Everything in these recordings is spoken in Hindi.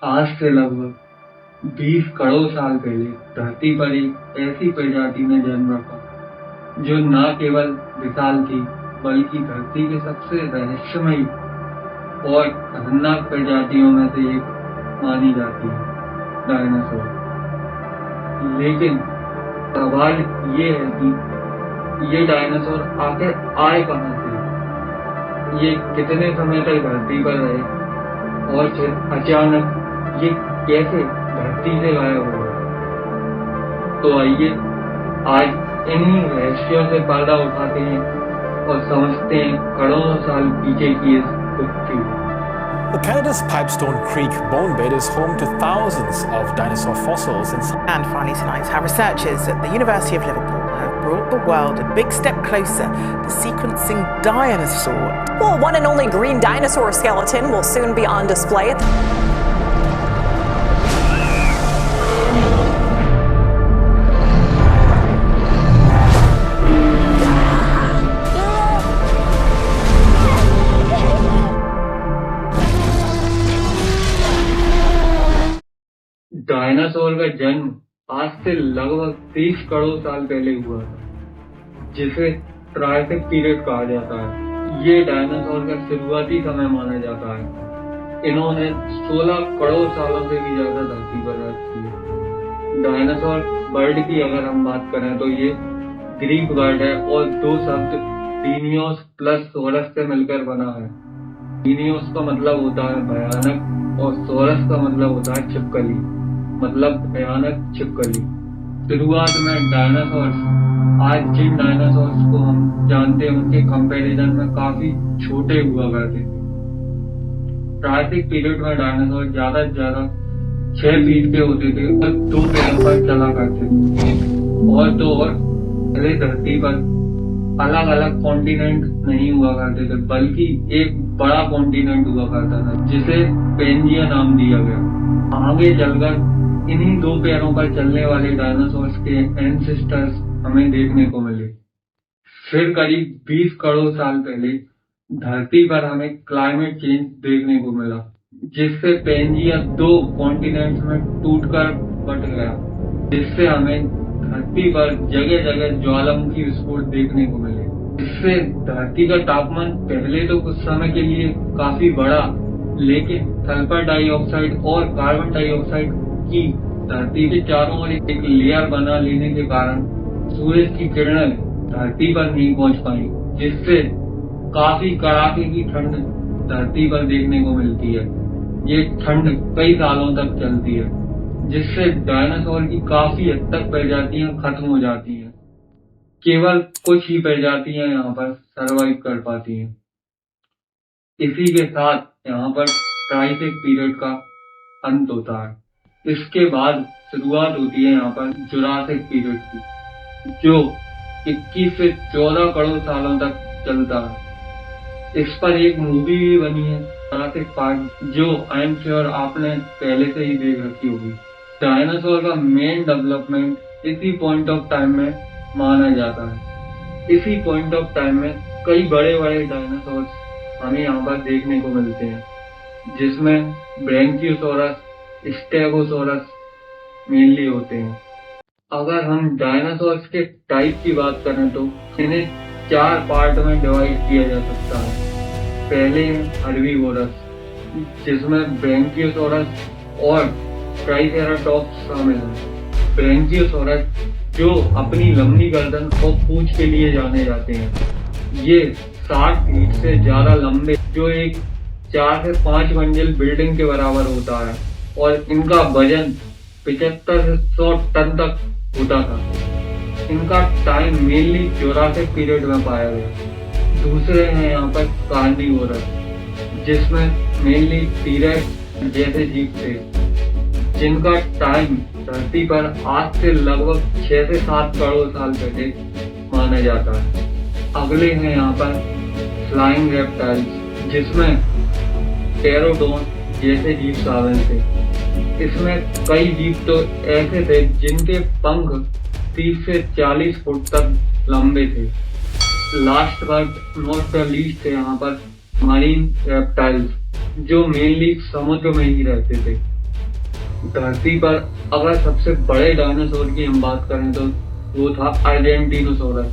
आज से लगभग 20 करोड़ साल पहले धरती पर एक ऐसी प्रजाति ने जन्म रखा जो न केवल विशाल थी बल्कि धरती के सबसे रहस्यमयी और खतरनाक प्रजातियों में से एक मानी जाती है, डायनासोर। लेकिन सवाल ये है कि ये डायनासोर आखिर आए कहाँ से, ये कितने समय तक धरती पर रहे और फिर अचानक ये कैसे धरती से गायब हो गए। तो आइए आज इन्हीं रहस्यों से पर्दा उठाते हैं और समझते हैं करोड़ों साल पीछे की इस गुत्थी। The Canada's Pipestone Creek bone bed is home to thousands of dinosaur fossils. And finally tonight, our researchers at the University of Liverpool have brought the world a big step closer to sequencing dinosaur. Well, one and only green dinosaur skeleton will soon be on display at dinosaur का जन्म आज से लगभग 30 करोड़ साल पहले हुआ था, जिसे ट्रायसिक पीरियड कहा जाता है। ये डायनासोर का शुरुआती समय माना जाता है। इन्होंने 16 करोड़ सालों से भी ज्यादा धरती पर राज की। डायनासोर वर्ड की अगर हम बात करें तो ये ग्रीक वर्ड है और दो शब्द डीनियोस प्लस सोरस से मिलकर बना है। डीनियोस का मतलब होता है भयानक और सोरस का मतलब होता है छिपकली, मतलब भयानक छिपकली। शुरुआत में डायनासोर्स, आज जिन डायनासोर्स को हम जानते हैं उनके कंपैरिजन में काफी छोटे हुआ करते थे। ट्रायसिक पीरियड में डायनासोर ज्यादा से ज्यादा 6 फीट के होते थे और 2 पैरों पर चला करते थे। और तो और पहले धरती पर अलग अलग कॉन्टिनेंट नहीं हुआ करते थे, बल्कि एक बड़ा कॉन्टिनेंट हुआ करता था जिसे पेंजिया नाम दिया गया। आगे चलकर इन्हीं 2 पैरों पर चलने वाले डायनासोर्स के एंसेस्टर्स हमें देखने को मिले। फिर करीब 20 करोड़ साल पहले धरती पर हमें क्लाइमेट चेंज देखने को मिला, जिससे पेंजिया 2 कॉन्टिनेंट्स में टूटकर बट गया, जिससे हमें धरती पर जगह जगह ज्वालामुखी विस्फोट देखने को मिले। इससे धरती का तापमान पहले तो कुछ समय के लिए काफी बढ़ा, लेकिन सल्फर डाइऑक्साइड और कार्बन डाइऑक्साइड की धरती के चारों ओर एक लेयर बना लेने के कारण सूरज की किरणें धरती पर नहीं पहुंच पाई, जिससे काफी कड़ाके की ठंड धरती पर देखने को मिलती है। ये ठंड कई सालों तक चलती है, जिससे डायनासोर की काफी हद तक प्रजातियां खत्म हो जाती हैं। केवल कुछ ही प्रजातियां यहाँ पर सरवाइव कर पाती हैं। इसी के साथ यहाँ पर ट्रायसिक पीरियड का अंत होता है। इसके बाद शुरुआत होती है यहाँ पर जुरासिक पीरियड की, जो 21 से 14 करोड़ सालों तक चलता है। इस पर एक मूवी भी बनी है, जुरासिक पार्क, जो आई एम श्योर आपने पहले से ही देख रखी होगी। डायनासोर का मेन डेवलपमेंट इसी पॉइंट ऑफ टाइम में माना जाता है। इसी पॉइंट ऑफ टाइम में कई बड़े बड़े डायनासोर्स हमें यहाँ पर देखने को मिलते हैं, जिसमें ब्रैंकियोसोरस, स्टेगोसोरस मेनली होते हैं। अगर हम डायनासोर्स के टाइप की बात करें तो इन्हें 4 पार्ट में डिवाइड किया जा सकता है। पहले है हर्बीवोरस, जिसमें ब्रैंकियोसोरस और ट्राइसेराटॉप्स शामिल हैं। ब्रैंकियोसोरस जो अपनी लंबी गर्दन और पूंछ के लिए जाने जाते हैं। ये 60 फीट से ज्यादा लंबे, जो एक 4 से 5 मंजिल बिल्डिंग के बराबर होता है, और इनका वजन 75 से 100 टन तक होता था। इनका टाइम मेनली जुरासिक पीरियड में पाया गया। दूसरे हैं यहाँ पर कार्निवोरस, जिसमें मेनली टीरेक्स जैसे जीव थे, जिनका टाइम धरती पर आज से लगभग 6 से 7 करोड़ साल पहले माना जाता है। अगले हैं यहाँ पर फ्लाइंग रेप्टाइल्स, जिसमें टेरोडोन जैसे जीव शामिल थे। इसमें कई जीव तो ऐसे थे जिनके पंख 30 से 40 फुट तक लंबे थे। Last but not the least है यहाँ पर मरीन रेप्टाइल्स, जो मेनली समुद्र में ही रहते थे। धरती पर अगर सबसे बड़े डायनासोर की हम बात करें तो वो था आर्जेंटिनोसोरस,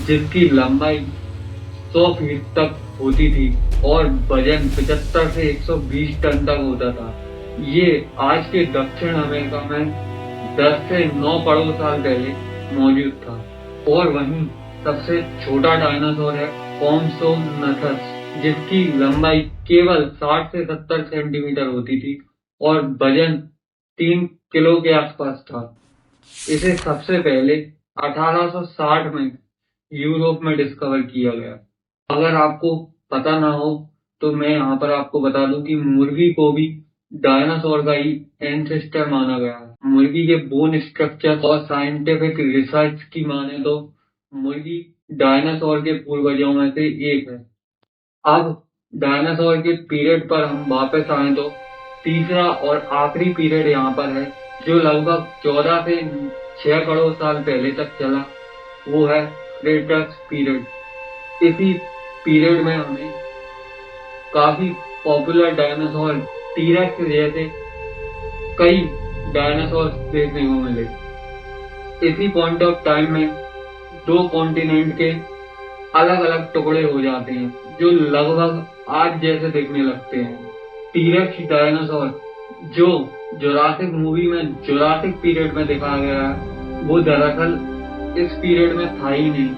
जिसकी लंबाई 100 फीट तक होती थी और वजन 75 से 120 टन तक होता था। ये आज के दक्षिण अमेरिका में 10 से 9 करोड़ साल पहले मौजूद था। और वहीं सबसे छोटा डायनासोर है कॉम्सोनथस, जिसकी लंबाई केवल 60 से 70 सेंटीमीटर होती थी और वजन 3 किलो के आसपास था। इसे सबसे पहले 1860 में यूरोप में डिस्कवर किया गया। अगर आपको पता ना हो तो मैं यहाँ पर आपको बता दूं कि मुर्गी को भी डायनासोर का ही एंसेस्टर माना गया है। मुर्गी के बोन स्ट्रक्चर और साइंटिफिक रिसर्च की माने तो मुर्गी डायनासोर के पूर्वजों में से एक है। अब डायनासोर के पीरियड पर हम वापस आए तो तीसरा और आखिरी पीरियड यहाँ पर है, जो लगभग 14 से 6 करोड़ साल पहले तक चला। वो है क्रेटस पीरियड। इसी पीरियड में हमें काफी पॉपुलर डायनासोर टीरेक्स जैसे कई डायनासोर देखने को मिले। इसी पॉइंट ऑफ टाइम में 2 कॉन्टिनेंट के अलग अलग टुकड़े हो जाते हैं, जो लगभग आज जैसे दिखने लगते हैं। टीरेक्स डायनासोर जो जुरासिक मूवी में जुरासिक पीरियड में दिखाया गया है, वो दरअसल इस पीरियड में था ही नहीं।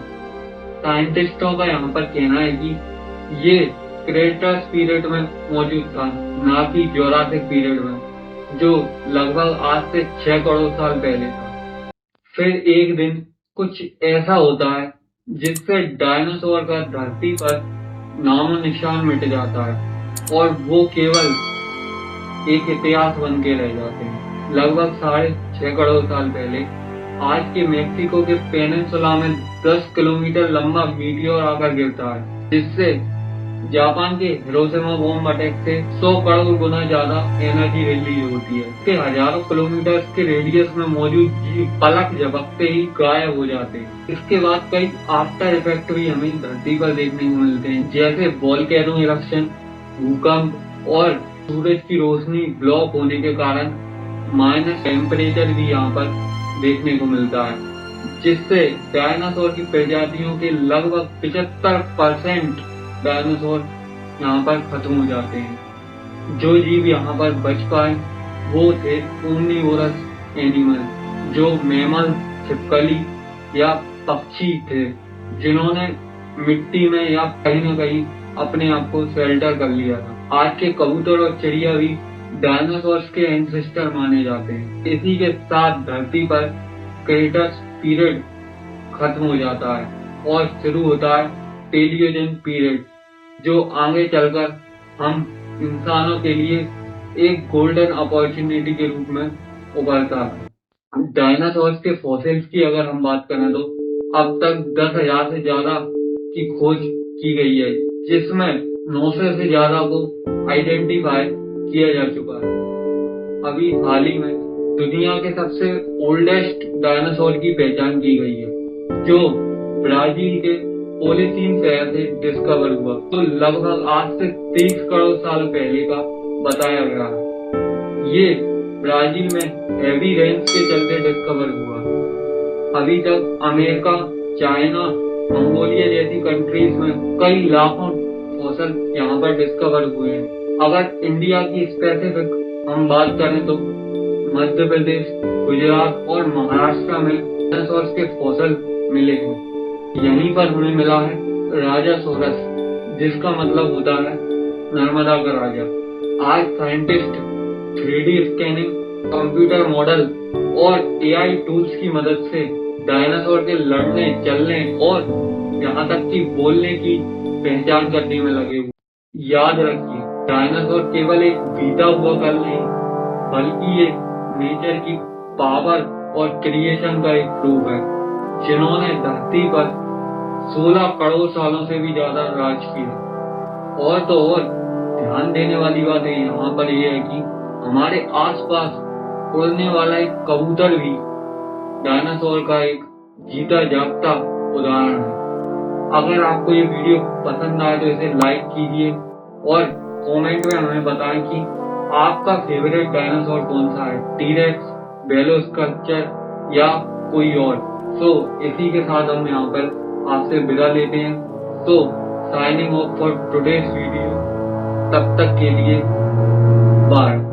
साइंटिस्टों का यहाँ पर कहना है कि ये क्रेटस पीरियड में मौजूद था, ना कि जुरासिक पीरियड में, जो लगभग आज से 6 करोड़ साल पहले था। फिर एक दिन कुछ ऐसा होता है जिससे डायनासोर का धरती पर नामो निशान मिट जाता है और वो केवल एक इतिहास बन के रह जाते हैं। लगभग 6.5 करोड़ साल पहले आज के मेक्सिको के पेनिनसुला में 10 किलोमीटर लंबा मीटियोर आकर गिरता है, जिससे जापान के हिरोशिमा बॉम्ब अटैक से 100 करोड़ गुना ज्यादा एनर्जी रिलीज होती है। इसके हजारों किलोमीटर के रेडियस में मौजूद जीव पलक झपकते ही गायब हो जाते हैं। इसके बाद कई आफ्टर इफेक्ट भी हमें धरती पर देखने को मिलते हैं, जैसे वोल्केनो इरप्शन, भूकंप और सूरज की रोशनी ब्लॉक होने के कारण माइनस टेम्परेचर भी यहाँ पर देखने को मिलता है, जिससे डायनासोर की प्रजातियों के लगभग 75% डायनासोर यहाँ पर खत्म हो जाते हैं। जो जीव यहाँ पर बच पाए वो थे ओमनीवोरस एनिमल, जो मैमल, छिपकली या पक्षी थे, जिन्होंने मिट्टी में या कहीं न कहीं अपने आप को शेल्टर कर लिया था। आज के कबूतर और चिड़िया भी डायनासोर्स के एंसेस्टर माने जाते हैं। इसी के साथ धरती पर क्रेटस पीरियड खत्म हो जाता है और शुरू होता है पेलियोजन पीरियड, जो आगे चलकर हम इंसानों के लिए एक गोल्डन अपॉर्चुनिटी के रूप में उभरता है। डायनासोर्स के फॉसिल्स की अगर हम बात करें तो अब तक 10,000 से ज्यादा की खोज की गई है, जिसमें 900 से ज्यादा को आइडेंटिफाई किया जा चुका है। अभी हाल ही में दुनिया के सबसे ओल्डेस्ट डायनासोर की पहचान की गई है, जो ब्राजील के पोलिसीन शहर से डिस्कवर हुआ, तो लगभग आज से 23 करोड़ साल पहले का बताया गया है। ये ब्राजील में हेवी रेन्स के चलते डिस्कवर हुआ। अभी तक अमेरिका, चाइना, मंगोलिया जैसी कंट्रीज में कई लाखों फॉसिल यहाँ पर डिस्कवर हुए हैं। अगर इंडिया की स्पेसिफिक हम बात करें तो मध्य प्रदेश, गुजरात और महाराष्ट्र में डायनासोर्स के फॉसिल मिले हैं। यहीं पर हमें मिला है राजासोरस, जिसका मतलब होता है नर्मदा का राजा। आज scientist 3D scanning, computer model और AI टूल्स की मदद से डायनासोर के लड़ने, चलने और यहाँ तक कि बोलने की पहचान करने में लगे हुए। याद रखिए, डायनासोर केवल एक बीता हुआ कल नहीं, बल्कि ये नेचर की पावर और क्रिएशन का एक प्रूफ है, जिन्होंने धरती पर 16 करोड़ सालों से भी ज्यादा राज किया। और तो और ध्यान देने वाली बात यहाँ पर यह है कि हमारे आसपास उड़ने वाला एक कबूतर भी डायनासोर का एक जीता जागता उदाहरण है। अगर आपको ये वीडियो पसंद आए तो इसे लाइक कीजिए और कमेंट में हमें बताएं कि आपका फेवरेट डायनासोर कौन सा है, टीरेक्स, वेलोसिराप्टर या कोई और। सो इसी के साथ हम यहाँ पर आपसे विदा लेते हैं। So signing off for today's video, तब तक के लिए बाय।